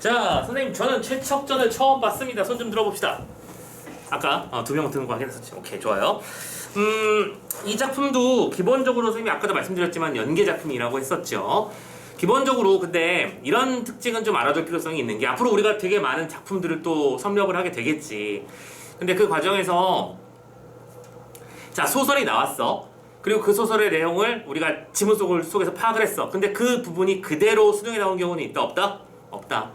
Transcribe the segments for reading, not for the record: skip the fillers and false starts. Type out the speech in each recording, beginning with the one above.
자, 선생님 저는 최척전을 처음 봤습니다. 손 좀 들어봅시다. 아까 두 명 드는 거 확인했었죠. 오케이, 좋아요. 이 작품도 기본적으로 선생님이 아까도 말씀드렸지만 연계 작품이라고 했었죠. 기본적으로 근데 이런 특징은 좀 알아둘 필요성이 있는 게 앞으로 우리가 되게 많은 작품들을 또 섭렵을 하게 되겠지. 근데 그 과정에서 자, 소설이 나왔어. 그리고 그 소설의 내용을 우리가 지문 속에서 파악을 했어. 근데 그 부분이 그대로 수능에 나온 경우는 있다? 없다? 없다.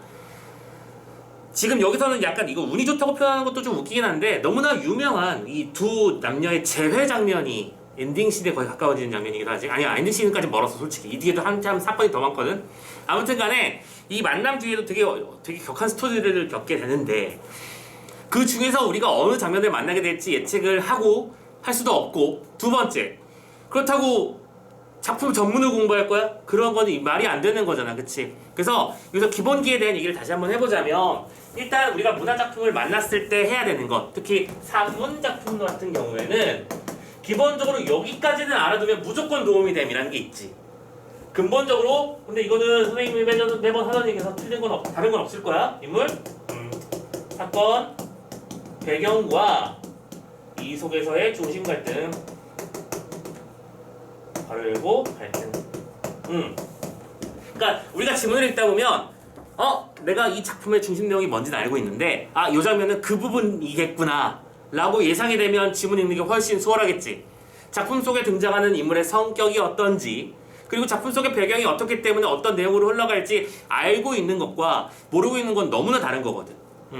지금 여기서는 약간 이거 운이 좋다고 표현하는 것도 좀 웃기긴 한데 너무나 유명한 이 두 남녀의 재회 장면이 엔딩 씬에 거의 가까워지는 장면이기도 하지. 아니야, 엔딩 씬까지 멀었어 솔직히. 이 뒤에도 한참 사건이 더 많거든. 아무튼 간에 이 만남 뒤에도 되게 격한 스토리를 겪게 되는데 그 중에서 우리가 어느 장면을 만나게 될지 예측을 하고 할 수도 없고, 두 번째, 그렇다고 작품 전문을 공부할 거야? 그런 건 말이 안 되는 거잖아, 그치? 그래서 여기서 기본기에 대한 얘기를 다시 한번 해보자면 일단 우리가 문화작품을 만났을 때 해야 되는 것, 특히 산문작품 같은 경우에는 기본적으로 여기까지는 알아두면 무조건 도움이 됨이라는 게 있지. 근본적으로, 근데 이거는 선생님이 매번 하던 얘기에서 틀린 건 다른 건 없을 거야. 인물, 사건, 배경과 이 속에서의 중심 갈등, 바로 갈등. 그러니까 우리가 지문을 읽다 보면 내가 이 작품의 중심 내용이 뭔지는 알고 있는데 이 장면은 그 부분이겠구나 라고 예상이 되면 지문 읽는 게 훨씬 수월하겠지. 작품 속에 등장하는 인물의 성격이 어떤지, 그리고 작품 속의 배경이 어떻기 때문에 어떤 내용으로 흘러갈지 알고 있는 것과 모르고 있는 건 너무나 다른 거거든.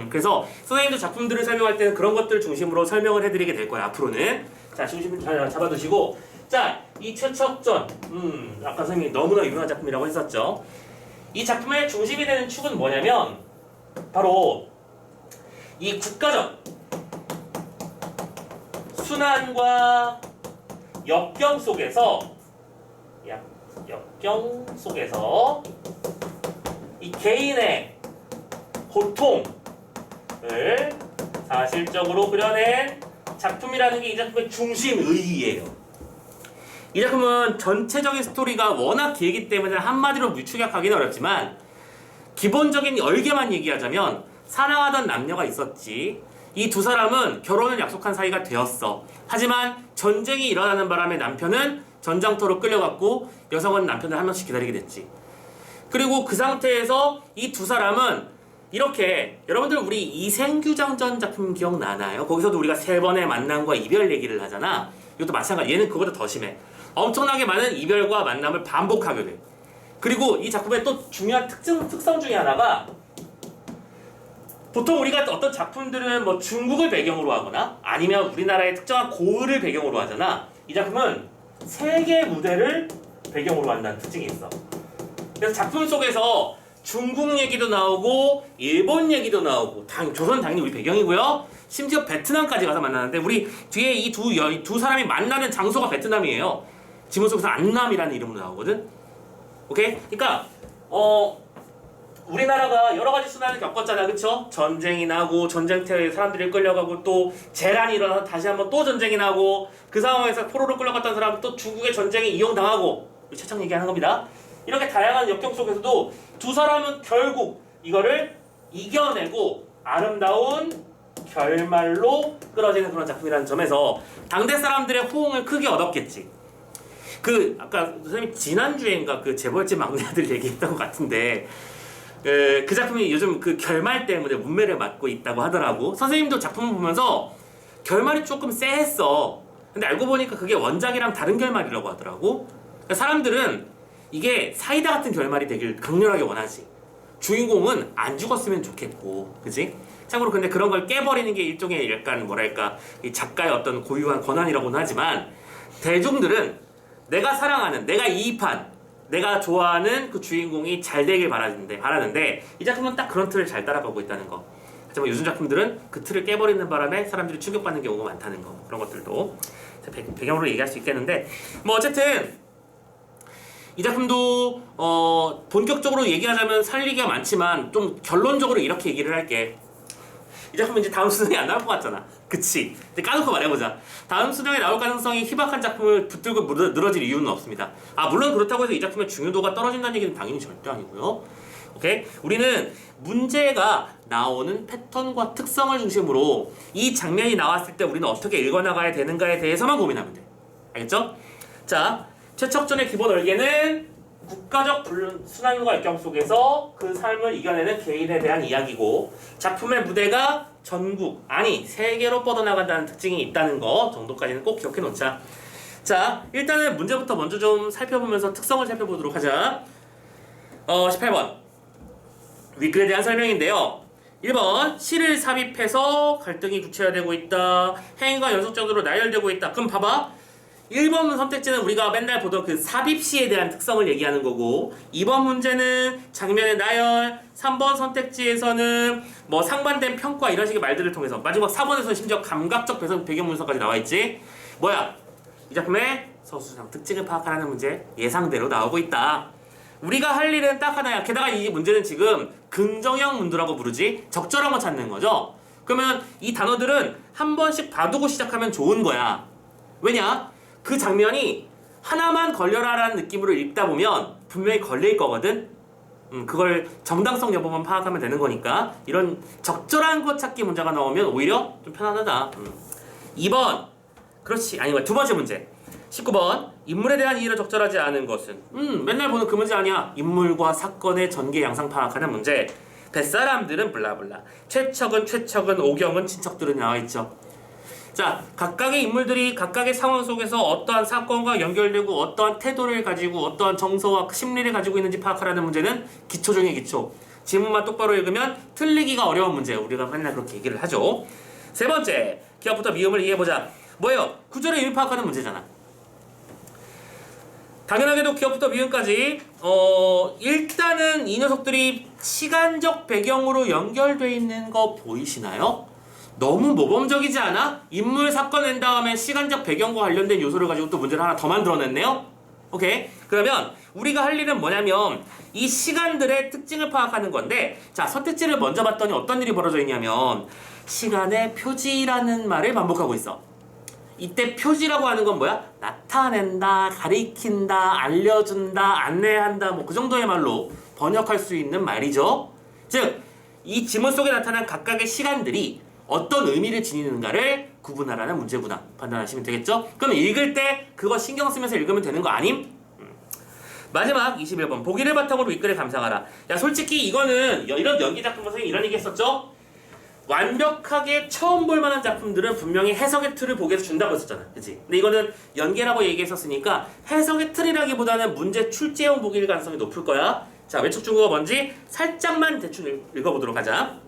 그래서 선생님도 작품들을 설명할 때는 그런 것들 중심으로 설명을 해드리게 될 거야, 앞으로는. 자, 중심 잘 잡아두시고, 자, 이 최척전, 아까 선생님이 너무나 유명한 작품이라고 했었죠. 이 작품의 중심이 되는 축은 뭐냐면 바로 이 국가적 순환과 역경 속에서 이 개인의 고통을 사실적으로 그려낸 작품이라는 게 이 작품의 중심의의예요. 이 작품은 전체적인 스토리가 워낙 길기 때문에 한마디로 추격하기는 어렵지만 기본적인 열개만 얘기하자면 사랑하던 남녀가 있었지. 이 두 사람은 결혼을 약속한 사이가 되었어. 하지만 전쟁이 일어나는 바람에 남편은 전장터로 끌려갔고 여성은 남편을 한 명씩 기다리게 됐지. 그리고 그 상태에서 이 두 사람은 이렇게, 여러분들 우리 이생규장전 작품 기억나나요? 거기서도 우리가 3번의 만남과 이별 얘기를 하잖아. 이것도 마찬가지. 얘는 그거보다 더 심해. 엄청나게 많은 이별과 만남을 반복하게 돼. 그리고 이 작품의 또 중요한 특성 중에 하나가, 보통 우리가 어떤 작품들은 뭐 중국을 배경으로 하거나 아니면 우리나라의 특정한 고을을 배경으로 하잖아. 이 작품은 세계 무대를 배경으로 한다는 특징이 있어. 그래서 작품 속에서 중국 얘기도 나오고 일본 얘기도 나오고, 조선 당연히 우리 배경이고요. 심지어 베트남까지 가서 만나는데 우리 뒤에 이 두 사람이 만나는 장소가 베트남이에요. 지문 속에서 안남이라는 이름으로 나오거든. 오케이? 그러니까 우리나라가 여러 가지 순환을 겪었잖아, 그쵸? 전쟁이 나고 전쟁터에 사람들이 끌려가고 또 재난이 일어나서 다시 한번 또 전쟁이 나고 그 상황에서 포로로 끌려갔던 사람은 또 중국의 전쟁에 이용당하고, 최첨 얘기하는 겁니다. 이렇게 다양한 역경 속에서도 두 사람은 결국 이거를 이겨내고 아름다운 결말로 끌어지는 그런 작품이라는 점에서 당대 사람들의 호응을 크게 얻었겠지. 아까 선생님이 지난주엔가 그 재벌집 막내 아들 얘기했던 것 같은데 그 작품이 요즘 그 결말 때문에 문매를 맞고 있다고 하더라고. 선생님도 작품을 보면서 결말이 조금 쎄했어. 근데 알고 보니까 그게 원작이랑 다른 결말이라고 하더라고. 그러니까 사람들은 이게 사이다 같은 결말이 되길 강렬하게 원하지. 주인공은 안 죽었으면 좋겠고, 그지? 참고로 근데 그런 걸 깨버리는 게 일종의 약간 뭐랄까, 이 작가의 어떤 고유한 권한이라고는 하지만 대중들은 내가 사랑하는, 내가 이입한, 내가 좋아하는 그 주인공이 잘 되길 바라는데 이 작품은 딱 그런 틀을 잘 따라가고 있다는 거. 하지만 요즘 작품들은 그 틀을 깨버리는 바람에 사람들이 충격받는 경우가 많다는 거. 그런 것들도 배경으로 얘기할 수 있겠는데, 뭐 어쨌든 이 작품도 본격적으로 얘기하자면 살리기가 많지만 좀 결론적으로 이렇게 얘기를 할게. 이 작품은 이제 다음 수능에 안 나올 것 같잖아. 그치? 근데 까놓고 말해보자. 다음 수능에 나올 가능성이 희박한 작품을 붙들고 늘어질 이유는 없습니다. 물론 그렇다고 해서 이 작품의 중요도가 떨어진다는 얘기는 당연히 절대 아니고요. 오케이? 우리는 문제가 나오는 패턴과 특성을 중심으로 이 장면이 나왔을 때 우리는 어떻게 읽어나가야 되는가에 대해서만 고민하면 돼. 알겠죠? 자, 최척전의 기본 얼개는 국가적 순환과 역경 속에서 그 삶을 이겨내는 개인에 대한 이야기고, 작품의 무대가 전국, 아니 세계로 뻗어나간다는 특징이 있다는 거 정도까지는 꼭 기억해 놓자. 자, 일단은 문제부터 먼저 좀 살펴보면서 특성을 살펴보도록 하자. 18번 윗글에 대한 설명인데요. 1번 시를 삽입해서 갈등이 구체화되고 있다. 행위가 연속적으로 나열되고 있다. 그럼 봐봐. 1번 선택지는 우리가 맨날 보던 그 삽입시에 대한 특성을 얘기하는 거고, 2번 문제는 장면의 나열, 3번 선택지에서는 뭐 상반된 평가 이런 식의 말들을 통해서, 마지막 4번에서는 심지어 감각적 배경 문서까지 나와있지. 뭐야? 이 작품의 서술상 특징을 파악하라는 문제 예상대로 나오고 있다. 우리가 할 일은 딱 하나야. 게다가 이 문제는 지금 긍정형 문두라고 부르지. 적절한 거 찾는 거죠. 그러면 이 단어들은 한 번씩 봐두고 시작하면 좋은 거야. 왜냐? 그 장면이 하나만 걸려라라는 느낌으로 읽다 보면 분명히 걸릴 거거든. 그걸 정당성 여부만 파악하면 되는 거니까 이런 적절한 것 찾기 문제가 나오면 오히려 좀 편안하다. 2번 그렇지. 아니 두 번째 문제 19번 인물에 대한 이해를 적절하지 않은 것은 맨날 보는 그 문제 아니야. 인물과 사건의 전개 양상 파악하는 문제. 뱃사람들은 블라블라, 최척은 오경은 친척들은 나와있죠. 자, 각각의 인물들이 각각의 상황 속에서 어떠한 사건과 연결되고 어떠한 태도를 가지고 어떠한 정서와 심리를 가지고 있는지 파악하라는 문제는 기초 중의 기초. 지문만 똑바로 읽으면 틀리기가 어려운 문제. 우리가 맨날 그렇게 얘기를 하죠. 세 번째, 기억부터 미음을 이해해보자. 뭐예요? 구절의 의미 파악하는 문제잖아. 당연하게도 기억부터 미음까지 일단은 이 녀석들이 시간적 배경으로 연결되어 있는 거 보이시나요? 너무 모범적이지 않아? 인물 사건 낸 다음에 시간적 배경과 관련된 요소를 가지고 또 문제를 하나 더 만들어냈네요? 오케이. 그러면 우리가 할 일은 뭐냐면 이 시간들의 특징을 파악하는 건데, 자, 선택지를 먼저 봤더니 어떤 일이 벌어져 있냐면 시간의 표지라는 말을 반복하고 있어. 이때 표지라고 하는 건 뭐야? 나타낸다, 가리킨다, 알려준다, 안내한다, 뭐 그 정도의 말로 번역할 수 있는 말이죠. 즉, 이 지문 속에 나타난 각각의 시간들이 어떤 의미를 지니는가를 구분하라는 문제구나 판단하시면 되겠죠? 그럼 읽을 때 그거 신경 쓰면서 읽으면 되는 거 아님? 마지막 21번 보기를 바탕으로 윗글을 감상하라. 야, 솔직히 이거는 이런 연기 작품 선생님이 이런 얘기 했었죠? 완벽하게 처음 볼 만한 작품들은 분명히 해석의 틀을 보기에서 준다고 했었잖아. 그치? 근데 이거는 연계라고 얘기했었으니까 해석의 틀이라기보다는 문제 출제형 보기일 가능성이 높을 거야. 자, 외척 중국어 뭔지 살짝만 대충 읽어보도록 하자.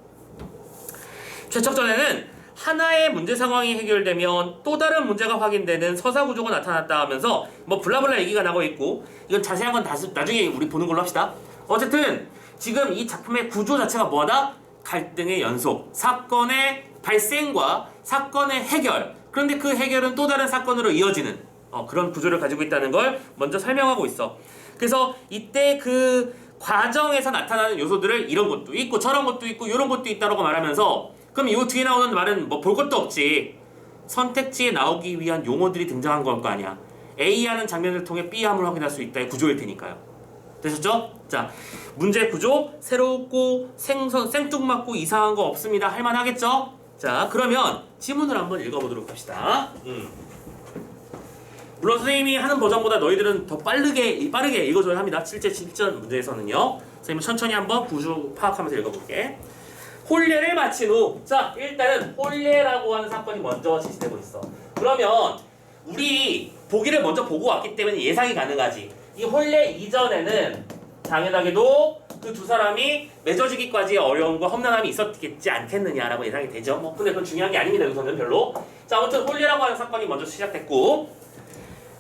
최척전에는 하나의 문제 상황이 해결되면 또 다른 문제가 확인되는 서사 구조가 나타났다 하면서 뭐 블라블라 얘기가 나고 있고, 이건 자세한 건 나중에 우리 보는 걸로 합시다. 어쨌든 지금 이 작품의 구조 자체가 뭐하다? 갈등의 연속, 사건의 발생과 사건의 해결, 그런데 그 해결은 또 다른 사건으로 이어지는 그런 구조를 가지고 있다는 걸 먼저 설명하고 있어. 그래서 이때 그 과정에서 나타나는 요소들을 이런 것도 있고 저런 것도 있고 이런 것도 있다라고 말하면서, 그럼 이 뒤에 나오는 말은 뭐 볼 것도 없지. 선택지에 나오기 위한 용어들이 등장한 걸 거 아니야. A하는 장면을 통해 B함을 확인할 수 있다의 구조일 테니까요. 되셨죠? 자, 문제 구조 새롭고 생뚱맞고 이상한 거 없습니다. 할만하겠죠? 자, 그러면 지문을 한번 읽어보도록 합시다. 물론 선생님이 하는 버전보다 너희들은 더 빠르게 읽어줘야 합니다. 실전 문제에서는요. 선생님은 천천히 한번 구조 파악하면서 읽어볼게. 혼례를 마친 후, 자, 일단은 혼례라고 하는 사건이 먼저 제시되고 있어. 그러면 우리 보기를 먼저 보고 왔기 때문에 예상이 가능하지. 이 혼례 이전에는 당연하게도 그 두 사람이 맺어지기까지의 어려움과 험난함이 있었겠지 않겠느냐라고 예상이 되죠. 뭐 근데 그건 중요한 게 아닙니다. 여기서는 별로. 자, 아무튼 혼례라고 하는 사건이 먼저 시작됐고,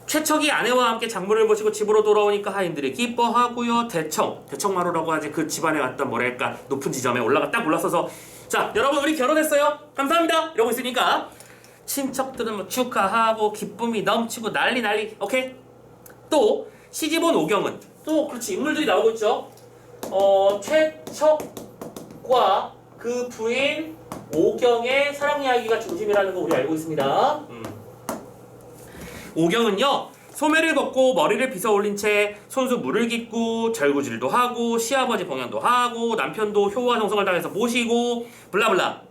최척이 아내와 함께 장물을 보시고 집으로 돌아오니까 하인들이 기뻐하고요. 대청마루라고 하지. 그 집안에 갔던 뭐랄까 높은 지점에 딱 올라서서, 자, 여러분 우리 결혼했어요. 감사합니다. 이러고 있으니까 친척들은 뭐 축하하고 기쁨이 넘치고 난리. 오케이. 또 시집 온 오경은 또 그렇지, 인물들이 나오고 있죠. 최척과 그 부인 오경의 사랑 이야기가 중심이라는 거 우리 알고 있습니다. 오경은요, 소매를 걷고 머리를 빗어 올린 채 손수 물을 깃고 절구질도 하고 시아버지 봉양도 하고 남편도 효와 정성을 다해서 모시고 블라블라.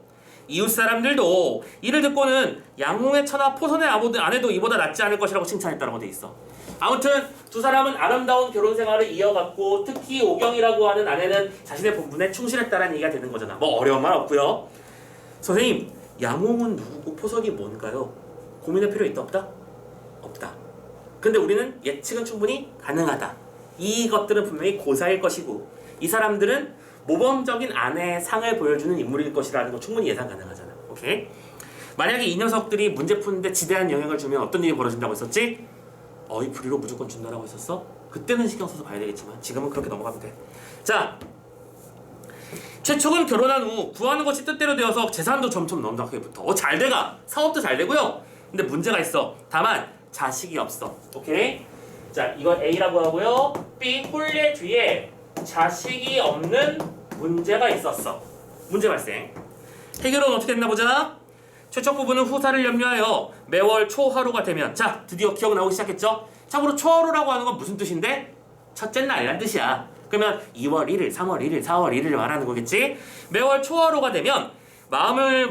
이웃 사람들도 이를 듣고는 양홍의 처나 포선의 아내도 이보다 낫지 않을 것이라고 칭찬했다라고 돼 있어. 아무튼 두 사람은 아름다운 결혼 생활을 이어갔고 특히 오경이라고 하는 아내는 자신의 본분에 충실했다는 얘기가 되는 거잖아. 뭐 어려운 말 없고요. 선생님, 양홍은 누구고 포선이 뭔가요? 고민할 필요 있다 없다? 없다. 근데 우리는 예측은 충분히 가능하다. 이것들은 분명히 고사일 것이고 이 사람들은 모범적인 아내의 상을 보여주는 인물일 것이라는 거 충분히 예상 가능하잖아. 오케이? 만약에 이 녀석들이 문제 푸는데 지대한 영향을 주면 어떤 일이 벌어진다고 했었지? 어이프리로 무조건 준다라고 했었어? 그때는 신경 써서 봐야 되겠지만 지금은 그렇게 넘어가면 돼. 자, 최초는 결혼한 후 구하는 것이 뜻대로 되어서 재산도 점점 넉넉하게 붙어. 잘 돼가. 사업도 잘 되고요. 근데 문제가 있어. 다만 자식이 없어. 오케이? 자, 이건 A라고 하고요. B, 혼례 뒤에 자식이 없는 문제가 있었어. 문제 발생. 해결은 어떻게 됐나 보자. 최초 부부는 후사를 염려하여 매월 초하루가 되면, 자, 드디어 기억 나오기 시작했죠? 참고로 초하루라고 하는 건 무슨 뜻인데? 첫째 날이란 뜻이야. 그러면 2월 1일, 3월 1일, 4월 1일을 말하는 거겠지? 매월 초하루가 되면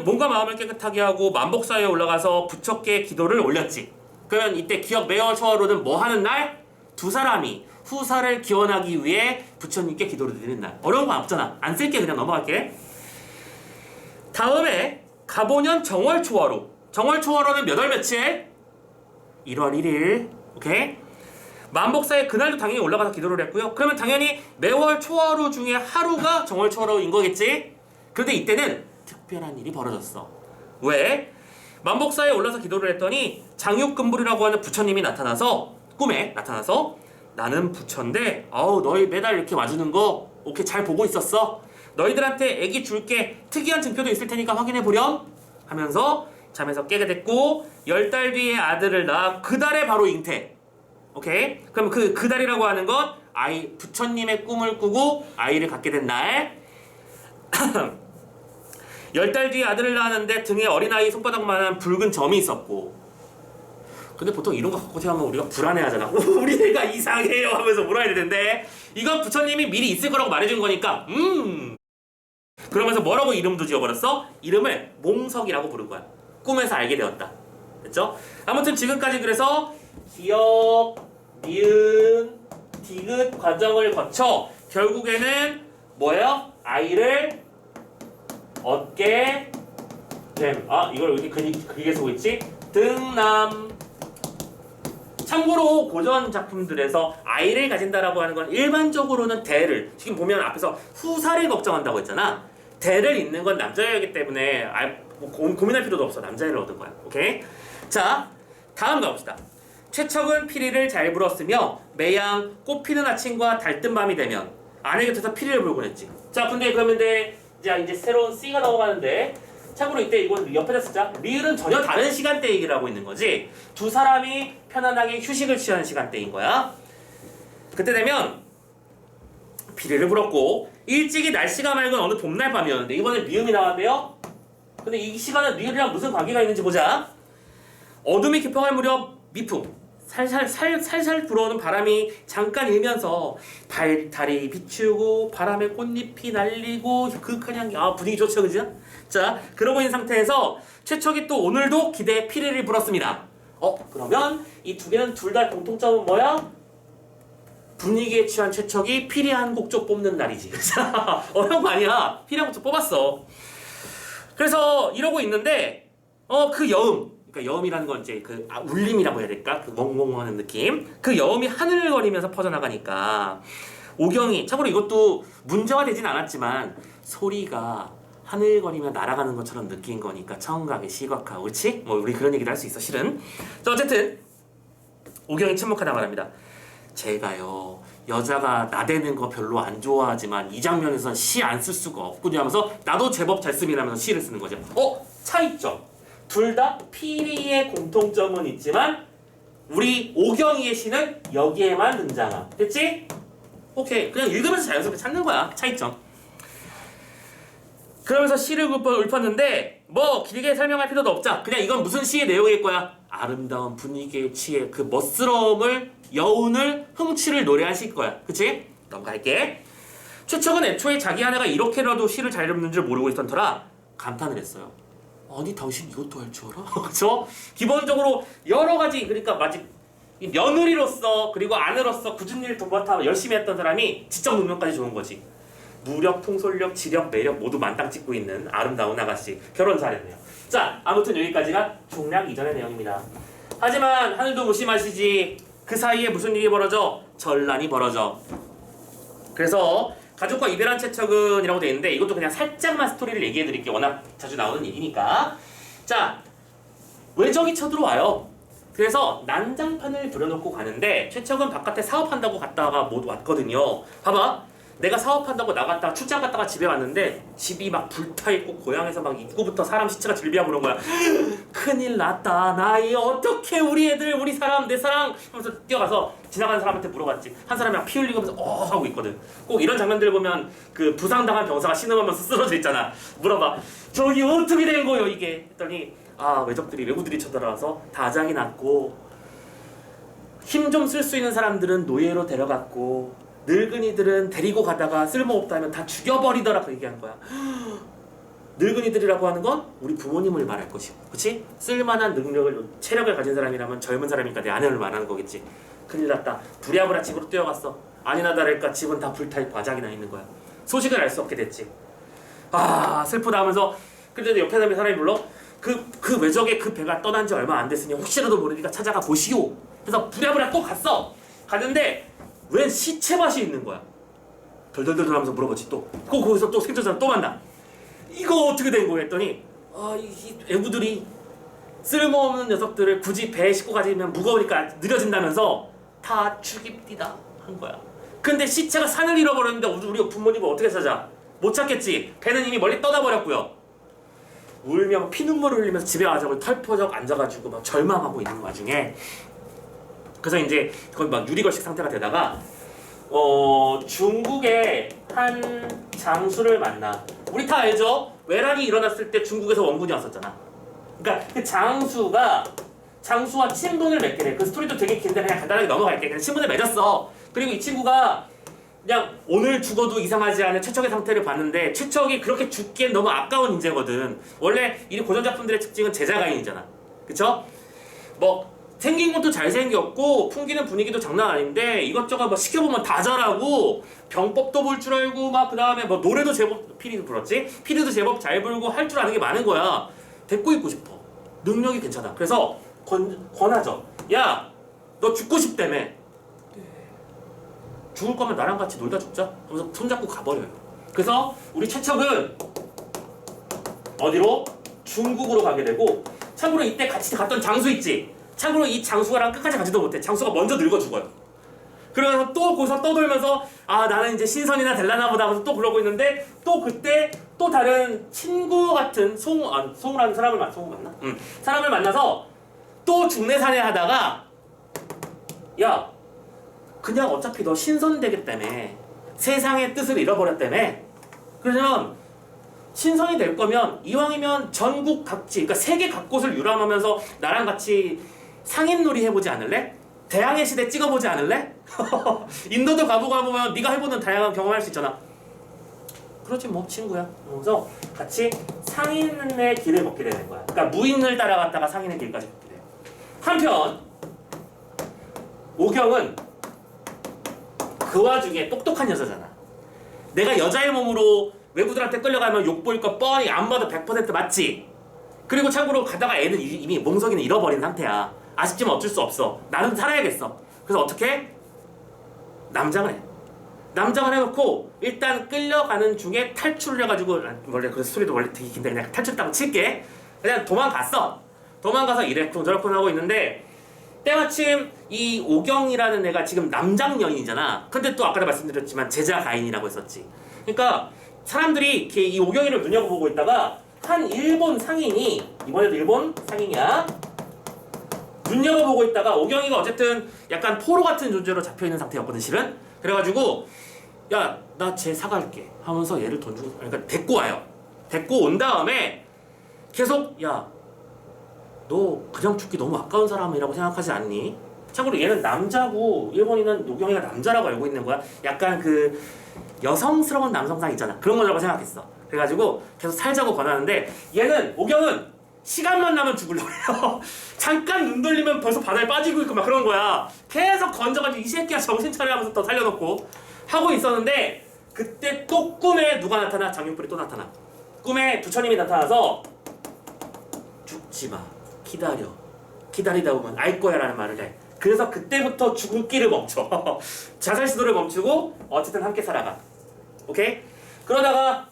몸과 마음을 깨끗하게 하고 만복사에 올라가서 부처께 기도를 올렸지. 그러면 이때 기억 매월 초하루는 뭐 하는 날? 두 사람이 후사를 기원하기 위해 부처님께 기도를 드리는 날. 어려운 거 없잖아. 안 쓸게. 그냥 넘어갈게. 다음에 가보년 정월초하루. 정월초하루는 몇 월 며칠? 1월 1일. 오케이? 만복사에 그날도 당연히 올라가서 기도를 했고요. 그러면 당연히 매월 초하루 중에 하루가 정월초하루인 거겠지? 그런데 이때는 특별한 일이 벌어졌어. 왜? 만복사에 올라서 기도를 했더니 장육금불이라고 하는 부처님이 나타나서 꿈에 나타나서 나는 부처인데 너희 매달 이렇게 와주는 거 오케이 잘 보고 있었어. 너희들한테 애기 줄게. 특이한 증표도 있을 테니까 확인해 보렴 하면서 잠에서 깨게 됐고 10달 뒤에 아들을 낳아 그 달에 바로 잉태. 오케이? 그럼 그 달이라고 하는 건 부처님의 꿈을 꾸고 아이를 갖게 된 날. 10달 뒤에 아들을 낳았는데 등에 어린아이 손바닥만한 붉은 점이 있었고. 근데 보통 이런 거 갖고 태어나면 우리가 불안해하잖아. 우리 애가 이상해요 하면서 물어야 되는데 이건 부처님이 미리 있을 거라고 말해준 거니까 그러면서 뭐라고 이름도 지어버렸어? 이름을 몽석이라고 부른 거야. 꿈에서 알게 되었다. 됐죠? 아무튼 지금까지 그래서 기억, 니은, 디귿 과정을 거쳐 결국에는 뭐예요? 아이를 얻게 됨. 이걸 왜 이렇게 그게 쓰고 있지? 등남. 참고로 고전 작품들에서 아이를 가진다라고 하는 건 일반적으로는 대를, 지금 보면 앞에서 후사를 걱정한다고 했잖아. 대를 잇는 건 남자이기 때문에 고민할 필요도 없어. 남자애를 얻은 거야. 오케이? 자, 다음 가봅시다. 최척은 피리를 잘 불었으며 매양 꽃피는 아침과 달뜬 밤이 되면 아내 곁에서 피리를 불곤 했지. 자, 근데 그러면 이제 새로운 C가 넘어가는데, 참고로 이때 이건 옆에다 쓰자. 리을은 전혀 다른 시간대이라고 있는 거지. 두 사람이 편안하게 휴식을 취하는 시간대인 거야. 그때 되면 피리를 불었고 일찍이 날씨가 맑은 어느 봄날 밤이었는데 이번에 미음이 나왔대요. 근데 이 시간은 리을이랑 무슨 관계가 있는지 보자. 어둠이 깊어갈 무렵 미풍 살살 불어오는 바람이 잠깐 일면서 다리 비추고 바람에 꽃잎이 날리고 그윽한 향기. 분위기 좋죠, 그죠? 자, 그러고 있는 상태에서 최척이 또 오늘도 기대에 피리를 불었습니다. 그러면 이 두 개는 둘 다 공통점은 뭐야? 분위기에 취한 최척이 피리 한 곡조 뽑는 날이지. 어려운 거 아니야. 피리 한 곡조 뽑았어. 그래서 이러고 있는데 그 여음, 그러니까 여음이라는 건 이제 울림이라고 해야 될까? 그 멍멍하는 느낌. 그 여음이 하늘거리면서 퍼져나가니까 오경이, 참고로 이것도 문제화 되진 않았지만 소리가 하늘거리며 날아가는 것처럼 느낀 거니까 청각의 시각화, 그렇지? 우리 그런 얘기도 할 수 있어, 실은. 자, 어쨌든 오경이 침묵하다 말합니다. 제가요, 여자가 나대는 거 별로 안 좋아하지만 이 장면에선 시 안 쓸 수가 없군요 하면서 나도 제법 잘 씁니다면서 시를 쓰는 거죠. 차이점. 둘 다 피리의 공통점은 있지만 우리 오경이의 시는 여기에만 등장함. 됐지? 오케이. 그냥 읽으면서 자연스럽게 찾는 거야. 차이점. 그러면서 시를 읊었는데 뭐 길게 설명할 필요도 없자. 그냥 이건 무슨 시의 내용일 거야? 아름다운 분위기에 취해 그 멋스러움을, 여운을, 흥취를 노래한 시일 거야. 그치? 넘어갈게. 최척은 애초에 자기 아내가 이렇게라도 시를 잘 읊는 줄 모르고 있던 터라 감탄을 했어요. 아니 당신 이것도 할 줄 알아? 그쵸? 기본적으로 여러 가지, 그러니까 마치 며느리로서 그리고 아내로서 굳은 일 도맡아 열심히 했던 사람이 지적 능력까지 좋은 거지. 무력, 통솔력, 지력, 매력 모두 만땅 찍고 있는 아름다운 아가씨. 결혼 잘했네요. 자, 아무튼 여기까지가 종략 이전의 내용입니다. 하지만 하늘도 무심하시지. 그 사이에 무슨 일이 벌어져? 전란이 벌어져. 그래서 가족과 이별한 최척은 이라고 되어 있는데 이것도 그냥 살짝만 스토리를 얘기해 드릴게요. 워낙 자주 나오는 얘기니까. 자, 외적이 쳐들어와요. 그래서 난장판을 부려놓고 가는데 최척은 바깥에 사업한다고 갔다가 못 왔거든요. 봐봐. 내가 사업한다고 나갔다가 출장 갔다가 집에 왔는데 집이 막 불타있고 고향에서 막 입구부터 사람 시체가 질비하고 그런 거야. 큰일 났다. 나 이 어떻게 우리 애들, 우리 사람, 내 사랑 하면서 뛰어가서 지나가는 사람한테 물어봤지. 한 사람이 막 피 흘리면서 하고 있거든. 꼭 이런 장면들 보면 그 부상당한 병사가 신음하면서 쓰러져 있잖아. 물어봐. 저기 어떻게 된 거요 이게? 했더니 외적들이, 외구들이 쳐들어와서 다장이 났고 힘 좀 쓸 수 있는 사람들은 노예로 데려갔고 늙은이들은 데리고 가다가 쓸모없다면 다 죽여버리더라 그 얘기한 거야. 늙은이들이라고 하는 건 우리 부모님을 말할 것이고, 그치? 쓸만한 능력을, 체력을 가진 사람이라면 젊은 사람이니까 내 아내를 말하는 거겠지. 큰일 났다. 부랴부랴 집으로 뛰어갔어. 아니나 다를까 집은 다 불타있고 아작이 나 있는 거야. 소식을 알 수 없게 됐지. 슬프다 하면서 근데 옆에 사람이 불러 그 외적의 그 배가 떠난 지 얼마 안 됐으니 혹시라도 모르니까 찾아가 보시오. 그래서 부랴부랴 또 갔어. 갔는데 웬 시체밭이 있는 거야. 덜덜덜 하면서 물어보지 또. 거기서 또 생존자를 또 만나. 이거 어떻게 된 거야 했더니 이 애구들이 쓸모없는 녀석들을 굳이 배에 싣고 가지면 무거우니까 느려진다면서 다 죽입디다 한 거야. 근데 시체가 산을 잃어버렸는데 우리 부모님을 어떻게 찾아? 못 찾겠지. 배는 이미 멀리 떠나버렸고요. 울며 피눈물을 흘리면서 집에 와서 털포적 앉아가지고 막 절망하고 있는 와중에 그래서 이제 거의 막 유리걸식 상태가 되다가 중국의 한 장수를 만나. 우리 다 알죠? 외란이 일어났을 때 중국에서 원군이 왔었잖아. 그러니까 그 장수와 친분을 맺게 돼. 그 스토리도 되게 긴데 그냥 간단하게 넘어갈게. 그냥 친분을 맺었어. 그리고 이 친구가 그냥 오늘 죽어도 이상하지 않은 최척의 상태를 봤는데 최척이 그렇게 죽기엔 너무 아까운 인재거든. 원래 이 고전 작품들의 특징은 제자가인이잖아. 그쵸? 뭐 생긴 것도 잘생겼고 풍기는 분위기도 장난 아닌데 이것저것 뭐 시켜보면 다 잘하고 병법도 볼 줄 알고 막 그 다음에 뭐 노래도 제법 피리도 불었지? 피리도 제법 잘 불고 할 줄 아는 게 많은 거야. 데리고 있고 싶어. 능력이 괜찮아. 그래서 권하죠. 야, 너 죽고 싶다며. 죽을 거면 나랑 같이 놀다 죽자 하면서 손잡고 가버려요. 그래서 우리 최척은 어디로? 중국으로 가게 되고 참고로 이때 같이 갔던 장수 있지? 참고로 이 장수가랑 끝까지 가지도 못해. 장수가 먼저 늙어 죽어요. 그러면서 또 거기서 떠돌면서 나는 이제 신선이나 될라나 보다 하면서 또 그러고 있는데 또 그때 또 다른 친구 같은 송우라는 사람을 사람을 만나서 또 중내사내 하다가 야 그냥 어차피 너 신선되겠다며 세상의 뜻을 잃어버렸다며 그러면 신선이 될 거면 이왕이면 전국 각지 그러니까 세계 각곳을 유람하면서 나랑 같이 상인놀이 해보지 않을래? 대항해 시대 찍어보지 않을래? 인도도 가보면 네가 해보는 다양한 경험할 수 있잖아. 그렇지 뭐 친구야. 그래서 같이 상인의 길을 걷게 되는 거야. 그러니까 무인을 따라갔다가 상인의 길까지 걷게 돼. 한편 오경은 그 와중에 똑똑한 여자잖아. 내가 여자의 몸으로 외부들한테 끌려가면 욕보일 거 뻔히 안 봐도 100% 맞지? 그리고 참고로 가다가 애는 이미 몽석이는 잃어버린 상태야. 아쉽지만 어쩔 수 없어. 나는 살아야겠어. 그래서 어떻게? 남장을 해. 남장을 해놓고 일단 끌려가는 중에 탈출을 해가지고 원래 그 스토리도 원래 되게 긴데 그냥 탈출했다고 칠게. 그냥 도망갔어. 도망가서 이래쿵 저래쿵 하고 있는데 때마침 이 오경이라는 애가 지금 남장년이잖아. 근데 또 아까도 말씀드렸지만 제자가인이라고 했었지. 그러니까 사람들이 이 오경이를 눈여겨보고 있다가 한 일본 상인이 이번에도 일본 상인이야. 눈여겨보고 있다가 오경이가 어쨌든 약간 포로 같은 존재로 잡혀있는 상태였거든 실은. 그래가지고 야 나 쟤 사갈게 하면서 얘를 돈 주고 그러니까 데리고 와요. 데리고 온 다음에 계속 야, 너 그냥 죽기 너무 아까운 사람이라고 생각하지 않니? 참고로 얘는 남자고 일본인은 오경이가 남자라고 알고 있는 거야. 약간 그 여성스러운 남성상 있잖아. 그런 거라고 생각했어. 그래가지고 계속 살자고 권하는데 얘는 오경은 시간만 나면 죽으려고 해요. 잠깐 눈 돌리면 벌써 바다에 빠지고 있고 막 그런 거야. 계속 건져가지고 이 새끼야 정신 차려 하면서 더 살려놓고 하고 있었는데 그때 또 꿈에 누가 나타나? 장윤풀이 또 나타나. 꿈에 부처님이 나타나서 죽지 마. 기다려. 기다리다 보면 알 거야 라는 말을 해. 그래서 그때부터 죽기를 멈춰. 자살 시도를 멈추고 어쨌든 함께 살아가. 오케이? 그러다가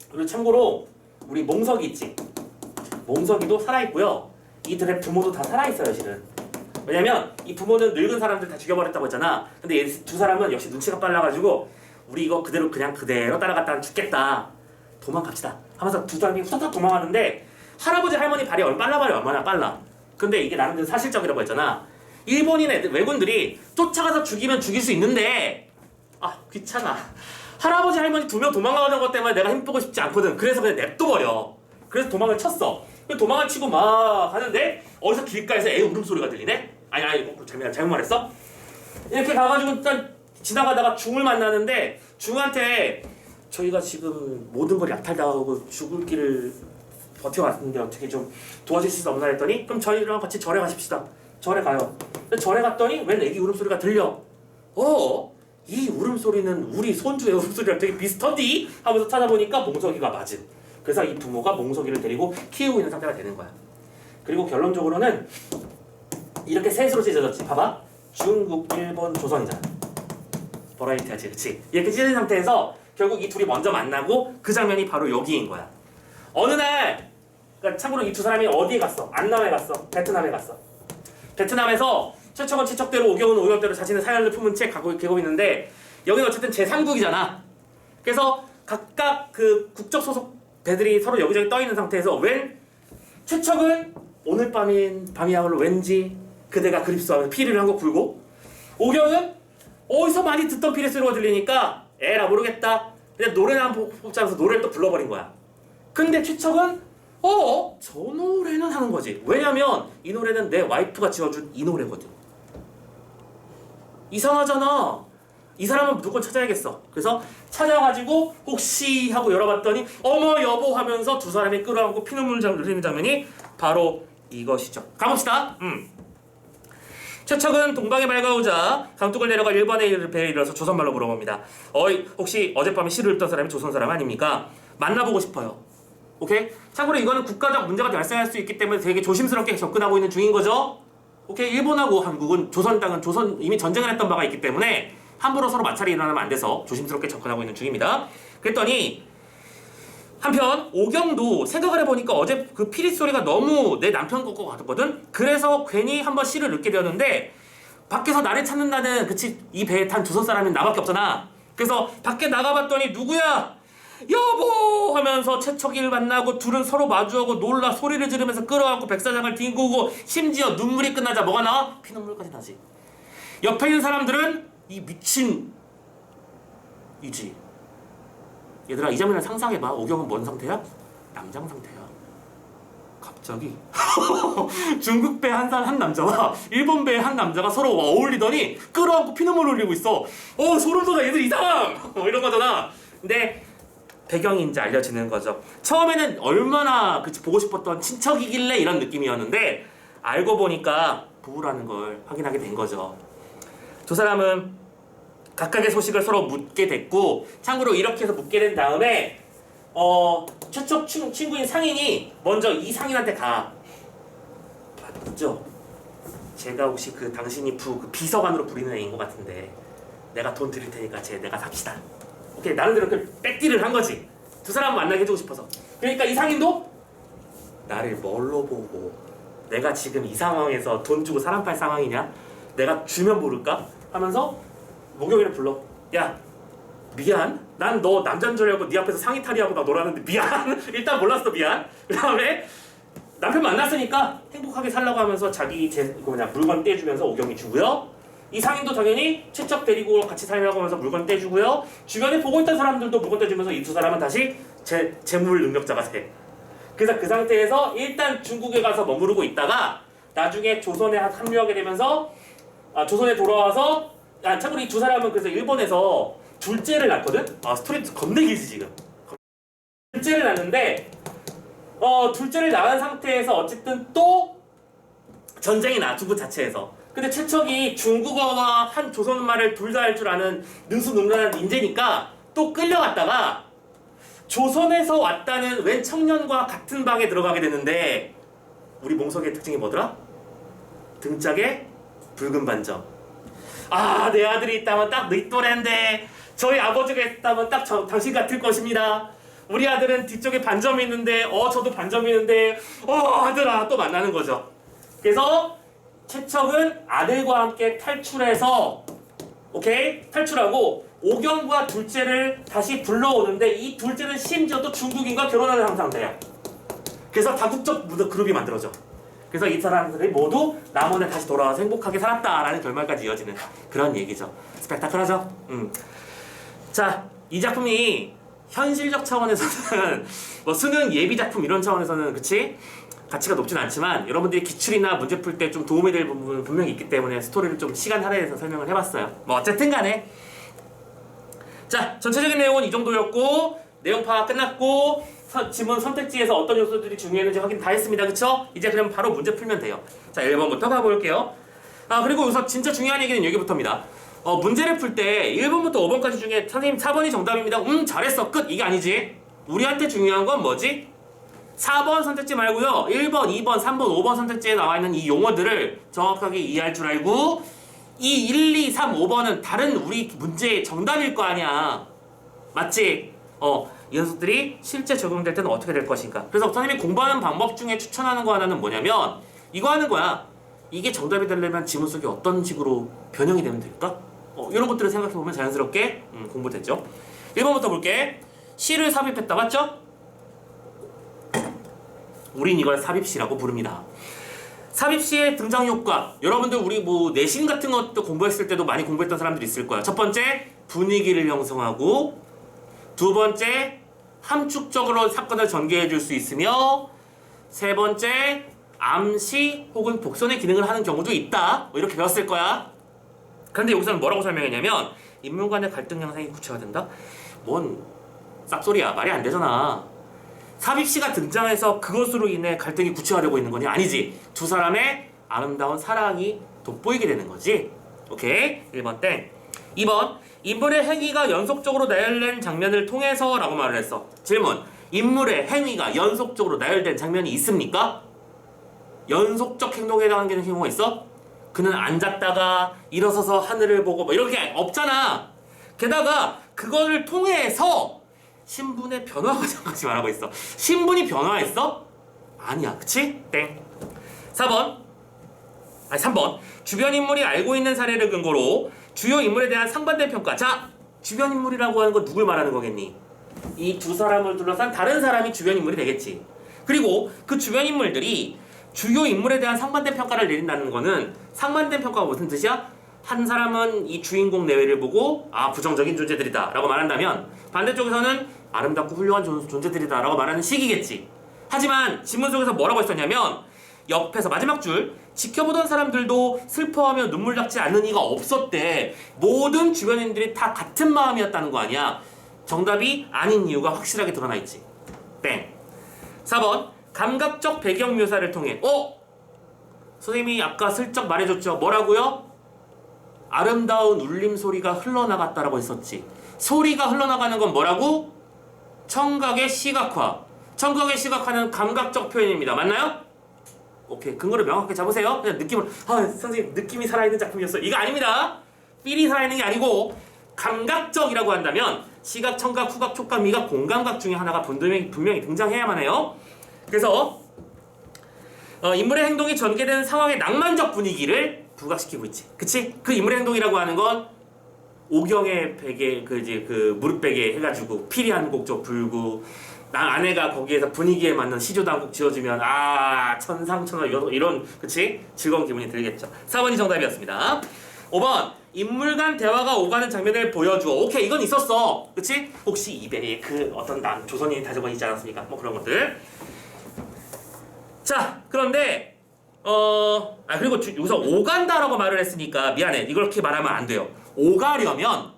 그리고 참고로 우리 몽석이 있지. 몽석이도 살아있고요. 이들의 부모도 다 살아있어요 실은. 왜냐면 이 부모는 늙은 사람들 다 죽여버렸다고 했잖아. 근데 얘 두 사람은 역시 눈치가 빨라가지고 우리 이거 그대로 따라갔다가 죽겠다. 도망갑시다 하면서 두 사람이 후다닥 도망가는데 할아버지 할머니 발이 얼마나 빨라. 근데 이게 나름대로 사실적이라고 했잖아. 일본인 애들 외군들이 쫓아가서 죽이면 죽일 수 있는데 아 귀찮아. 할아버지 할머니 두 명 도망가는 것 때문에 내가 힘쓰고 싶지 않거든. 그래서 그냥 냅둬버려. 그래서 도망을 쳤어. 도망을 치고 막 하는데 어디서 길가에서 애 울음소리가 들리네? 아니 잘못 말했어? 이렇게 가가지고 일단 지나가다가 중을 만나는데 중한테 저희가 지금 모든 걸 약탈당하고 죽을 길을 버텨왔는데 어떻게 좀 도와주실 수 없나 했더니 그럼 저희랑 같이 절에 가십시다. 절에 가요. 절에 갔더니 웬 애기 울음소리가 들려. 이 울음소리는 우리 손주의 울음소리랑 되게 비슷하디? 하면서 찾아보니까 몽석이가 맞은. 그래서 이 부모가 몽석이를 데리고 키우고 있는 상태가 되는 거야. 그리고 결론적으로는 이렇게 셋으로 찢어졌지. 봐봐. 중국, 일본, 조선이잖아. 버라이티하지, 그치? 이렇게 찢어진 상태에서 결국 이 둘이 먼저 만나고 그 장면이 바로 여기인 거야. 어느 날, 그러니까 참고로 이 두 사람이 어디에 갔어? 안남에 갔어. 베트남에 갔어. 베트남에서 최척은 최척대로 오경은 오경대로 자신의 사연을 품은 채 가고 있는데 여기는 어쨌든 제3국이잖아. 그래서 각각 그 국적 소속 배들이 서로 여기저기 떠 있는 상태에서 웬 최척은 오늘 밤이야말로 왠지 그대가 그립소하면서 피리를 한 곡 불고 오경은 어디서 많이 듣던 피리 소리가 들리니까 에라 모르겠다. 그냥 노래나 한번 뽑자면서 노래를 또 불러버린 거야. 근데 최척은 저 노래는 하는 거지. 왜냐면 이 노래는 내 와이프가 지어준 이 노래거든. 이상하잖아. 이 사람은 무조건 찾아야겠어. 그래서 찾아가지고 혹시 하고 열어봤더니 어머 여보 하면서 두 사람이 끌어안고 피눈물 흘리는 장면이 바로 이것이죠. 가봅시다. 최척은 동방에 밝아오자 강둑을 내려가 일본의 배에 이르러서 조선말로 물어봅니다. 혹시 어젯밤에 시를 읽던 사람이 조선 사람 아닙니까? 만나보고 싶어요. 오케이? 참고로 이거는 국가적 문제가 발생할 수 있기 때문에 되게 조심스럽게 접근하고 있는 중인 거죠. 오케이? 일본하고 한국은 조선 이미 전쟁을 했던 바가 있기 때문에 함부로 서로 마찰이 일어나면 안 돼서 조심스럽게 접근하고 있는 중입니다. 그랬더니 한편 오경도 생각을 해보니까 어제 그 피리 소리가 너무 내 남편 것 같았거든. 그래서 괜히 한번 시를 읽게 되었는데 밖에서 나를 찾는다는 그치 이 배에 탄 조선 사람은 나밖에 없잖아. 그래서 밖에 나가봤더니 누구야? 여보! 하면서 최척이를 만나고 둘은 서로 마주하고 놀라 소리를 지르면서 끌어안고 백사장을 뒹구고 심지어 눈물이 끝나자 뭐가 나와? 피눈물까지 나지. 옆에 있는 사람들은 이 미친 이지. 얘들아 이 장면을 상상해봐. 오경은 뭔 상태야? 남장 상태야. 갑자기 중국 배 한 남자와 일본 배 한 남자가 서로 어울리더니 끌어안고 피눈물 흘리고 있어. 소름 돋아 얘들 이상! 이런 거잖아. 근데 배경이 이제 알려지는 거죠. 처음에는 얼마나 보고 싶었던 친척이길래 이런 느낌이었는데 알고 보니까 부부라는 걸 확인하게 된 거죠. 두 사람은 각각의 소식을 서로 묻게 됐고 참고로 이렇게 해서 묻게 된 다음에 최척 친구인 상인이 먼저 이 상인한테 가. 맞죠? 제가 혹시 당신이 그 비서관으로 부리는 애인 것 같은데 내가 돈 드릴 테니까 내가 삽시다. 오케이, 나름대로 백딜을 한 거지. 두 사람 만나게 해주고 싶어서. 그러니까 이 상인도 나를 뭘로 보고 내가 지금 이 상황에서 돈 주고 사람 팔 상황이냐? 내가 주면 모를까? 하면서 목욕이를 불러. 야 미안. 난 너 남자인 줄 알고 네 앞에서 상의 탈의하고 나 놀았는데 미안. 일단 몰랐어 미안. 그 다음에 남편 만났으니까 행복하게 살라고 하면서 자기 물건 떼주면서 오경이 주고요. 이 상인도 당연히 최척 데리고 같이 살려고 하면서 물건 떼주고요. 주변에 보고 있던 사람들도 물건 떼주면서 이 두 사람은 다시 재물 능력자가 돼. 그래서 그 상태에서 일단 중국에 가서 머무르고 있다가 나중에 조선에 합류하게 되면서 조선에 돌아와서 참고로 이 두 사람은 그래서 일본에서 둘째를 낳거든? 스토리 겁내 길지 지금. 둘째를 낳는데 둘째를 낳은 상태에서 어쨌든 또 전쟁이 나 중국 자체에서. 근데 최척이 중국어와 한 조선말을 둘 다 할 줄 아는 능수능란한 인재니까 또 끌려갔다가 조선에서 왔다는 웬 청년과 같은 방에 들어가게 되는데 우리 몽석의 특징이 뭐더라? 등짝에 붉은 반점. 내 아들이 있다면 딱 네 또래인데 저희 아버지가 있다면 딱 당신 같을 것입니다. 우리 아들은 뒤쪽에 반점이 있는데 저도 반점이 있는데 아들아 또 만나는 거죠. 그래서 최척은 아들과 함께 탈출해서 탈출하고 오경과 둘째를 다시 불러오는데 이 둘째는 심지어 또 중국인과 결혼하는 상태야. 그래서 다국적 그룹이 만들어져. 그래서 이 사람들이 모두 남원에 다시 돌아와서 행복하게 살았다라는 결말까지 이어지는 그런 얘기죠. 스펙타클하죠? 자, 이 작품이 현실적 차원에서는 수능 예비 작품 이런 차원에서는 그치? 가치가 높진 않지만 여러분들이 기출이나 문제 풀 때 좀 도움이 될 부분은 분명히 있기 때문에 스토리를 좀 시간 할애해서 설명을 해봤어요. 어쨌든 간에 자, 전체적인 내용은 이 정도였고 내용 파악 끝났고 지문 선택지에서 어떤 요소들이 중요했는지 확인 다 했습니다. 그쵸? 이제 그럼 바로 문제 풀면 돼요. 자, 1번부터 가볼게요. 그리고 우선 진짜 중요한 얘기는 여기부터입니다. 문제를 풀 때 1번부터 5번까지 중에 선생님 4번이 정답입니다. 잘했어. 끝. 이게 아니지. 우리한테 중요한 건 뭐지? 4번 선택지 말고요. 1번, 2번, 3번, 5번 선택지에 나와 있는 이 용어들을 정확하게 이해할 줄 알고 이 1, 2, 3, 5번은 다른 우리 문제의 정답일 거 아니야. 맞지? 이 녀석들이 실제 적용될 때는 어떻게 될 것인가. 그래서 선생님이 공부하는 방법 중에 추천하는 거 하나는 뭐냐면 이거 하는 거야. 이게 정답이 되려면 지문 속에 어떤 식으로 변형이 되면 될까? 이런 것들을 생각해보면 자연스럽게 공부됐죠. 1번부터 볼게. 시를 삽입했다. 맞죠? 우린 이걸 삽입시라고 부릅니다. 삽입시의 등장 효과. 여러분들 우리 내신 같은 것도 공부했을 때도 많이 공부했던 사람들이 있을 거야. 첫 번째, 분위기를 형성하고, 두 번째, 함축적으로 사건을 전개해 줄 수 있으며, 세 번째, 암시 혹은 복선의 기능을 하는 경우도 있다. 이렇게 배웠을 거야. 그런데 여기서는 뭐라고 설명했냐면 인물 간의 갈등 양상이 구체화된다? 뭔 쌉소리야. 말이 안 되잖아. 삽입시가 등장해서 그것으로 인해 갈등이 구체화되고 있는 거니? 아니지. 두 사람의 아름다운 사랑이 돋보이게 되는 거지. 오케이? 1번 땡. 2번, 인물의 행위가 연속적으로 나열된 장면을 통해서 라고 말을 했어. 질문, 인물의 행위가 연속적으로 나열된 장면이 있습니까? 연속적 행동에 해당하는 경우가 있어? 그는 앉았다가 일어서서 하늘을 보고 이렇게 없잖아. 게다가 그거를 통해서 신분의 변화 과정까지 말하고 있어. 신분이 변화했어? 아니야. 그치? 땡. 3번. 주변 인물이 알고 있는 사례를 근거로 주요 인물에 대한 상반된 평가. 자, 주변 인물이라고 하는 건 누굴 말하는 거겠니? 이 두 사람을 둘러싼 다른 사람이 주변 인물이 되겠지. 그리고 그 주변 인물들이 주요 인물에 대한 상반된 평가를 내린다는 거는 상반된 평가가 무슨 뜻이야? 한 사람은 이 주인공 내외를 보고 부정적인 존재들이다 라고 말한다면 반대쪽에서는 아름답고 훌륭한 존재들이다 라고 말하는 식이겠지. 하지만 지문 속에서 뭐라고 했었냐면 옆에서 마지막 줄 지켜보던 사람들도 슬퍼하며 눈물 닦지 않는 이가 없었대. 모든 주변인들이 다 같은 마음이었다는 거 아니야. 정답이 아닌 이유가 확실하게 드러나 있지. 땡. 4번 감각적 배경 묘사를 통해 선생님이 아까 슬쩍 말해줬죠. 뭐라고요? 아름다운 울림소리가 흘러나갔다라고 했었지. 소리가 흘러나가는 건 뭐라고? 청각의 시각화. 청각의 시각화는 감각적 표현입니다. 맞나요? 오케이. 근거를 명확하게 잡으세요. 그냥 느낌을 선생님 느낌이 살아있는 작품이었어. 이거 아닙니다. 필이 살아있는 게 아니고 감각적이라고 한다면 시각, 청각, 후각, 촉각, 미각, 공감각 중에 하나가 분명히 등장해야만 해요. 그래서 인물의 행동이 전개되는 상황의 낭만적 분위기를 부각시키고 있지. 그치? 그 인물의 행동이라고 하는 건 오경의 베개 그 무릎 베개 해가지고 피리 한 곡 저 불고 아내가 거기에서 분위기에 맞는 시조도 한 곡 지어주면 천상천하 이런 그치? 즐거운 기분이 들겠죠. 4번이 정답이었습니다. 5번 인물 간 대화가 오가는 장면을 보여주어. 오케이, 이건 있었어. 그치? 혹시 이베리에 그 어떤 조선인이 다져본 있지 않았습니까? 뭐 그런 것들. 자, 그런데 그리고 여기서 오간다라고 말을 했으니까 미안해. 이렇게 말하면 안 돼요. 오가려면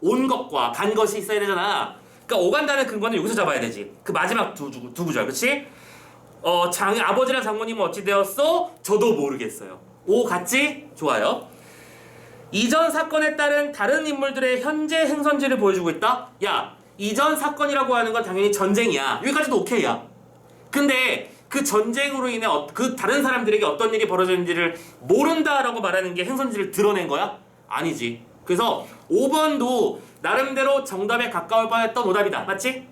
온 것과 간 것이 있어야 되잖아. 그러니까 오간다는 근거는 여기서 잡아야 되지. 그 마지막 두 구절, 그치? 아버지랑 장모님은 어찌 되었어? 저도 모르겠어요. 오 같지? 좋아요. 이전 사건에 따른 다른 인물들의 현재 행선지를 보여주고 있다? 야, 이전 사건이라고 하는 건 당연히 전쟁이야. 여기까지도 오케이야. 근데 그 전쟁으로 인해 그 다른 사람들에게 어떤 일이 벌어졌는지를 모른다라고 말하는 게 행선지를 드러낸 거야? 아니지. 그래서 5번도 나름대로 정답에 가까울 뻔했던 오답이다. 맞지?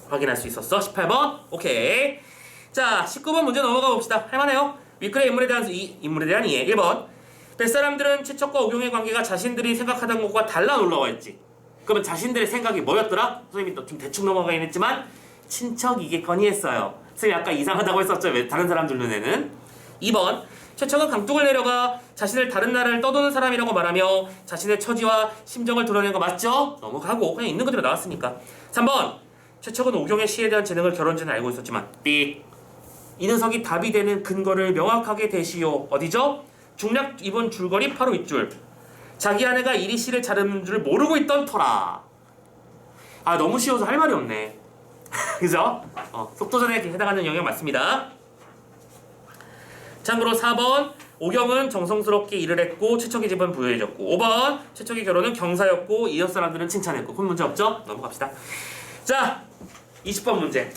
확인할 수 있었어. 18번. 오케이. 자, 19번 문제 넘어가 봅시다. 할만해요. 위클의 인물에 대한 이해. 1번. 뱃사람들은 최척과 오경의 관계가 자신들이 생각하던 것과 달라 놀라워 했지. 그러면 자신들의 생각이 뭐였더라? 선생님이 좀 대충 넘어가긴 했지만 친척이겠거니 했어요. 선생님이 아까 이상하다고 했었죠. 왜 다른 사람들 눈에는. 2번. 최척은 강둑을 내려가 자신을 다른 나라를 떠도는 사람이라고 말하며 자신의 처지와 심정을 드러낸 거 맞죠? 넘어가고 그냥 있는 그대로 나왔으니까. 3번. 최척은 오경의 시에 대한 재능을 결혼 전에 알고 있었지만 삑. 이 녀석이 답이 되는 근거를 명확하게 대시오. 어디죠? 중략 2번 줄거리 바로 윗줄. 자기 아내가 이리 씨를 자르는 줄 모르고 있던 터라. 아, 너무 쉬워서 할 말이 없네. 그죠? 속도전에 해당하는 영역 맞습니다. 참고로 4번 오경은 정성스럽게 일을 했고 최척의 집은 부유해졌고, 5번 최척의 결혼은 경사였고 이웃 사람들은 칭찬했고. 그건 문제 없죠? 넘어갑시다. 자, 20번 문제.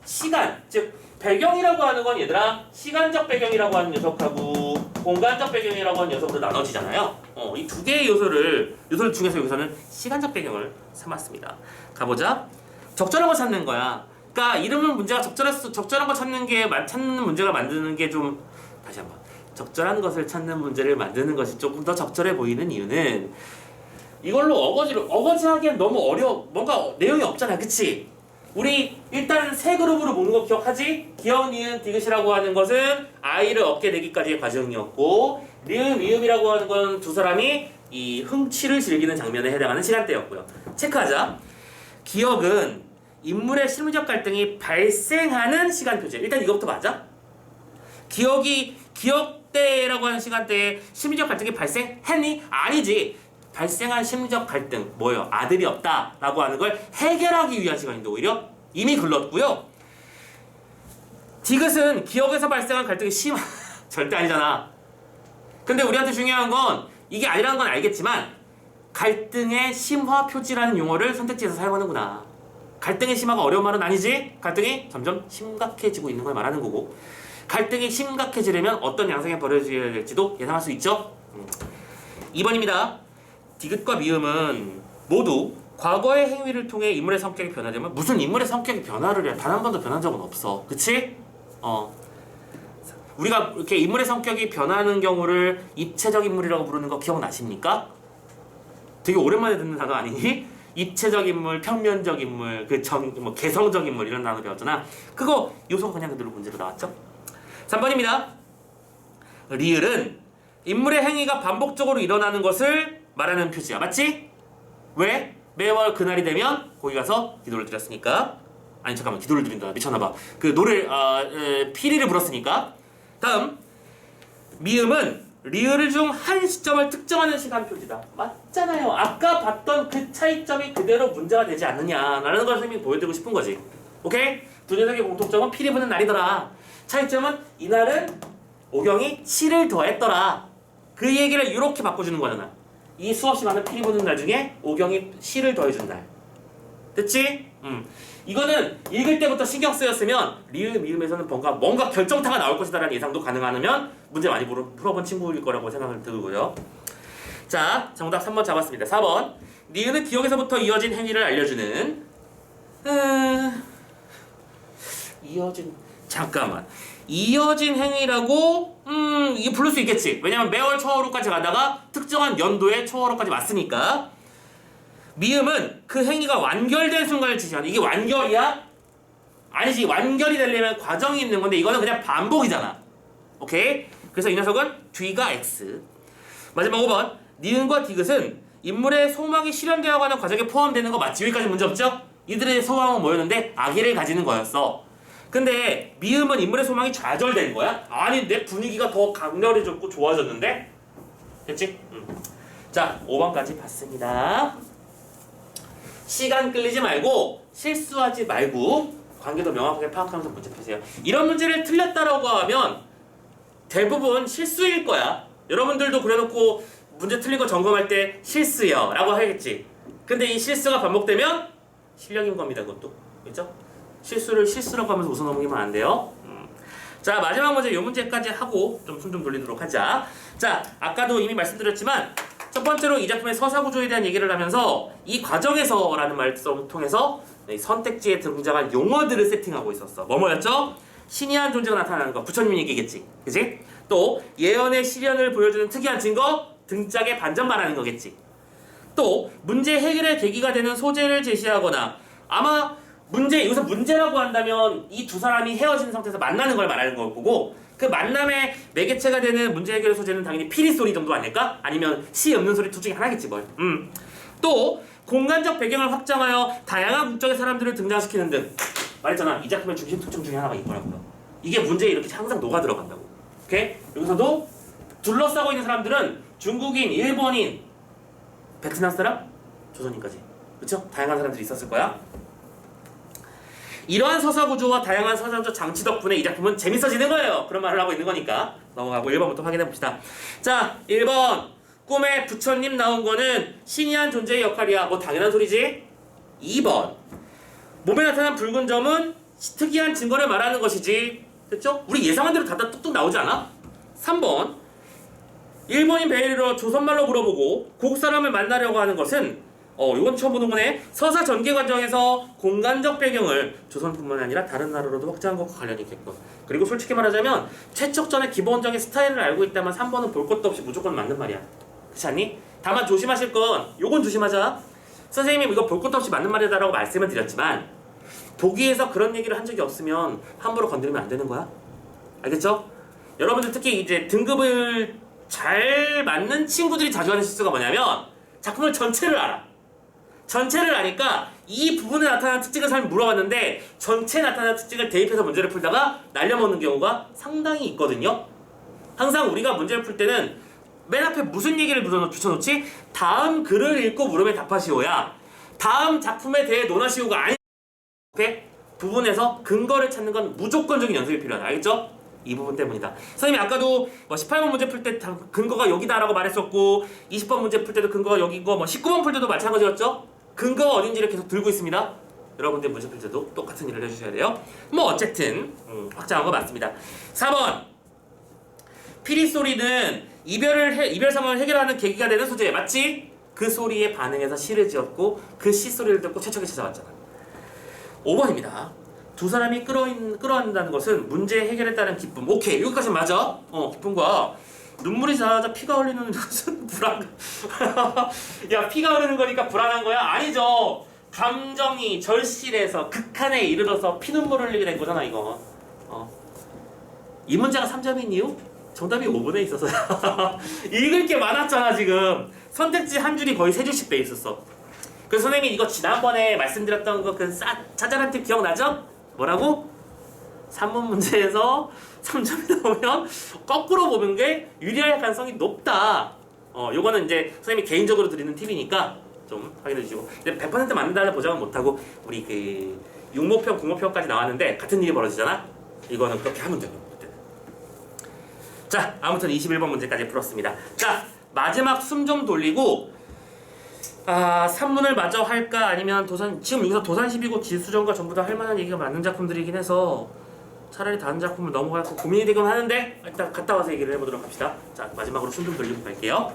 시간, 즉 배경이라고 하는 건 얘들아 시간적 배경이라고 하는 녀석하고 공간적 배경이라고 하는 녀석으로 나눠지잖아요. 이 두 개의 요소를 중에서 여기서는 시간적 배경을 삼았습니다. 가보자. 적절한 거 찾는 거야. 그러니까 이러면 문제가 적절한 거 찾는 문제가 만드는 게 좀, 다시 한번, 적절한 것을 찾는 문제를 만드는 것이 조금 더 적절해 보이는 이유는 이걸로 어거지하기엔 너무 어려워. 뭔가 내용이 없잖아. 그치? 우리 일단 세 그룹으로 모는 거 기억하지? 기억, 니은, 디귿이라고 하는 것은 아이를 얻게 되기까지의 과정이었고, 니은, 미음이라고 하는 건 두 사람이 이 흥취를 즐기는 장면에 해당하는 시간대였고요. 체크하자. 기억은 인물의 실무적 갈등이 발생하는 시간표제. 일단 이것부터 맞아? 기억대라고 하는 시간대에 심리적 갈등이 발생했니? 아니지. 발생한 심리적 갈등, 뭐예요? 아들이 없다 라고 하는 걸 해결하기 위한 시간인데 오히려 이미 글렀고요. 디귿은 기억에서 발생한 갈등이 절대 아니잖아. 근데 우리한테 중요한 건 이게 아니라는 건 알겠지만 갈등의 심화 표지라는 용어를 선택지에서 사용하는구나. 갈등의 심화가 어려운 말은 아니지? 갈등이 점점 심각해지고 있는 걸 말하는 거고, 갈등이 심각해지려면 어떤 양상이 벌어져야 될지도 예상할 수 있죠? 2번입니다. 디귿과 미음은 모두 과거의 행위를 통해 인물의 성격이 변화되면, 무슨 인물의 성격이 변화를 해? 단 한 번도 변한 적은 없어. 그치? 우리가 이렇게 인물의 성격이 변하는 경우를 입체적 인물이라고 부르는 거 기억나십니까? 되게 오랜만에 듣는 단어 아니니? 입체적 인물, 평면적 인물, 개성적 인물 이런 단어 배웠잖아. 그거 요소가 그냥 그대로 문제로 나왔죠? 3번입니다. 리을은 인물의 행위가 반복적으로 일어나는 것을 말하는 표지야. 맞지? 왜? 매월 그날이 되면 거기 가서 기도를 드렸으니까. 아니 잠깐만, 기도를 드린다. 미쳤나봐. 그 피리를 불었으니까. 다음, 미음은 리을 중 한 시점을 특정하는 시간 표지다. 맞잖아요. 아까 봤던 그 차이점이 그대로 문제가 되지 않느냐라는 걸 선생님이 보여드리고 싶은 거지. 오케이? 두 녀석의 공통점은 피리 부는 날이더라. 차이점은 이날은 오경이 시를 더했더라. 그 얘기를 이렇게 바꿔주는 거잖아. 이 수없이 많은 피리 부는 날 중에 오경이 시를 더해준 날. 됐지? 이거는 읽을 때부터 신경 쓰였으면 리을 미음에서는 뭔가 결정타가 나올 것이다라는 예상도 가능하면 문제 많이 풀어본 친구일 거라고 생각을 들고요. 자, 정답 3번 잡았습니다. 4번. 니은은 기억에서부터 이어진 행위를 알려주는 이어진 행위라고 이게 부를 수 있겠지. 왜냐면 매월 초하루까지 가다가 특정한 연도에 초하루까지 왔으니까. 미음은 그 행위가 완결된 순간을 지시하는. 이게 완결이야? 아니지. 완결이 되려면 과정이 있는 건데 이거는 그냥 반복이잖아. 오케이? 그래서 이 녀석은 뒤가 X. 마지막 5번. 니은과 디귿은 인물의 소망이 실현되어가는 과정에 포함되는 거 맞지? 여기까지 문제 없죠? 이들의 소망은 뭐였는데 아기를 가지는 거였어. 근데 미음은 인물의 소망이 좌절된 거야? 아니 내 분위기가 더 강렬해졌고 좋아졌는데? 됐지? 자 5번까지 봤습니다. 시간 끌리지 말고 실수하지 말고 관계도 명확하게 파악하면서 문제 푸세요. 이런 문제를 틀렸다라고 하면 대부분 실수일 거야. 여러분들도 그래놓고 문제 틀린 거 점검할 때 실수요 라고 하겠지. 근데 이 실수가 반복되면 실력인 겁니다. 그것도. 그렇죠? 실수를 실수라고 하면서 웃어 넘기면 안 돼요. 자 마지막 문제 이 문제까지 하고 좀 숨 좀 돌리도록 하자. 자 아까도 이미 말씀드렸지만 첫 번째로 이 작품의 서사 구조에 대한 얘기를 하면서 이 과정에서라는 말씀을 통해서 선택지에 등장한 용어들을 세팅하고 있었어. 뭐였죠? 신이한 존재가 나타나는 거. 부처님 얘기겠지. 그치? 또 예언의 실현을 보여주는 특이한 증거. 등짝에 반전 말하는 거겠지. 또 문제 해결의 계기가 되는 소재를 제시하거나 아마 여기서 문제라고 한다면 이 두 사람이 헤어진 상태에서 만나는 걸 말하는 거고 그 만남의 매개체가 되는 문제 해결의 소재는 당연히 피리 소리 정도 아닐까? 아니면 시 없는 소리 둘 중에 하나겠지 뭘. 또 공간적 배경을 확장하여 다양한 국적의 사람들을 등장시키는 등 말했잖아. 이 작품의 중심 특징 중에 하나가 이거라고요. 이게 문제에 이렇게 항상 녹아 들어간다고. 오케이? 여기서도 둘러싸고 있는 사람들은 중국인, 일본인, 베트남 사람, 조선인까지. 그쵸? 다양한 사람들이 있었을 거야. 이러한 서사 구조와 다양한 서사적 장치 덕분에 이 작품은 재밌어지는 거예요. 그런 말을 하고 있는 거니까 넘어가고 1번부터 확인해 봅시다. 자, 1번 꿈에 부처님 나온 거는 신이한 존재의 역할이야. 뭐 당연한 소리지. 2번 몸에 나타난 붉은 점은 특이한 증거를 말하는 것이지. 됐죠? 우리 예상한 대로 다 뚝뚝 나오지 않아? 3번 일본인 베일로 조선말로 물어보고 고국 사람을 만나려고 하는 것은 이건 처음 보는 거네. 서사 전개 과정에서 공간적 배경을 조선뿐만 아니라 다른 나라로도 확장한 것과 관련이 있겠고. 그리고 솔직히 말하자면 최척전의 기본적인 스타일을 알고 있다면 3번은 볼 것도 없이 무조건 맞는 말이야. 그렇지 않니? 다만 조심하실 건 요건 조심하자. 선생님이 이거 볼 것도 없이 맞는 말이다라고 말씀을 드렸지만 보기에서 그런 얘기를 한 적이 없으면 함부로 건드리면 안 되는 거야. 알겠죠? 여러분들 특히 이제 등급을 잘 맞는 친구들이 자주 하는 실수가 뭐냐면 작품을 전체를 알아. 전체를 아니까 이 부분에 나타나는 특징을 사람이 물어봤는데 전체에 나타나는 특징을 대입해서 문제를 풀다가 날려먹는 경우가 상당히 있거든요. 항상 우리가 문제를 풀 때는 맨 앞에 무슨 얘기를 붙여놓지? 다음 글을 읽고 물으면 답하시오야. 다음 작품에 대해 논하시오가 아니. 오케이? 부분에서 근거를 찾는 건 무조건적인 연습이 필요하다. 알겠죠? 이 부분 때문이다. 선생님이 아까도 18번 문제 풀 때 근거가 여기다라고 말했었고 20번 문제 풀 때도 근거가 여기고 19번 풀 때도 마찬가지였죠? 근거가 어딘지를 계속 들고 있습니다. 여러분들 문제 풀 때도 똑같은 일을 해주셔야 돼요. 뭐 어쨌든 확장한 거 맞습니다. 4번 피리 소리는 이별 상황을 해결하는 계기가 되는 소재 맞지? 그 소리에 반응해서 시를 지었고 그 시 소리를 듣고 최척이 찾아왔잖아. 5번입니다. 두 사람이 끌어안는다는 것은 문제 해결에 따른 기쁨. 오케이, 여기까지 맞아. 기쁨과 눈물이 자자 피가 흘리는 것은 불안. 야, 피가 흐르는 거니까 불안한 거야? 아니죠. 감정이 절실해서 극한에 이르러서 피눈물 흘리게 된 거잖아 이거. 이 문제가 3점인 이유? 정답이 5번에 있어서야. 읽을 게 많았잖아 지금. 선택지 한 줄이 거의 3줄씩 돼 있었어. 그래서 선생님이 이거 지난번에 말씀드렸던 거 그 짜잘한 팁 기억나죠? 뭐라고? 3번 문제에서 3점이 나오면 거꾸로 보는 게 유리할 가능성이 높다. 요거는 이제 선생님이 개인적으로 드리는 팁이니까 좀 확인해 주시고. 근데 100% 맞는다는 보장은 못하고 우리 그 6모평, 9모평까지 나왔는데 같은 일이 벌어지잖아? 이거는 그렇게 하면 돼요. 자, 아무튼 21번 문제까지 풀었습니다. 자, 마지막 숨 좀 돌리고 산문을 마저 할까 아니면 지금 여기서 도산십이고 지수전과 전부 다 할 만한 얘기가 많은 작품들이긴 해서 차라리 다른 작품을 넘어갈까 고민이 되긴 하는데 일단 갔다 와서 얘기를 해보도록 합시다. 자, 마지막으로 숨 좀 돌리고 갈게요.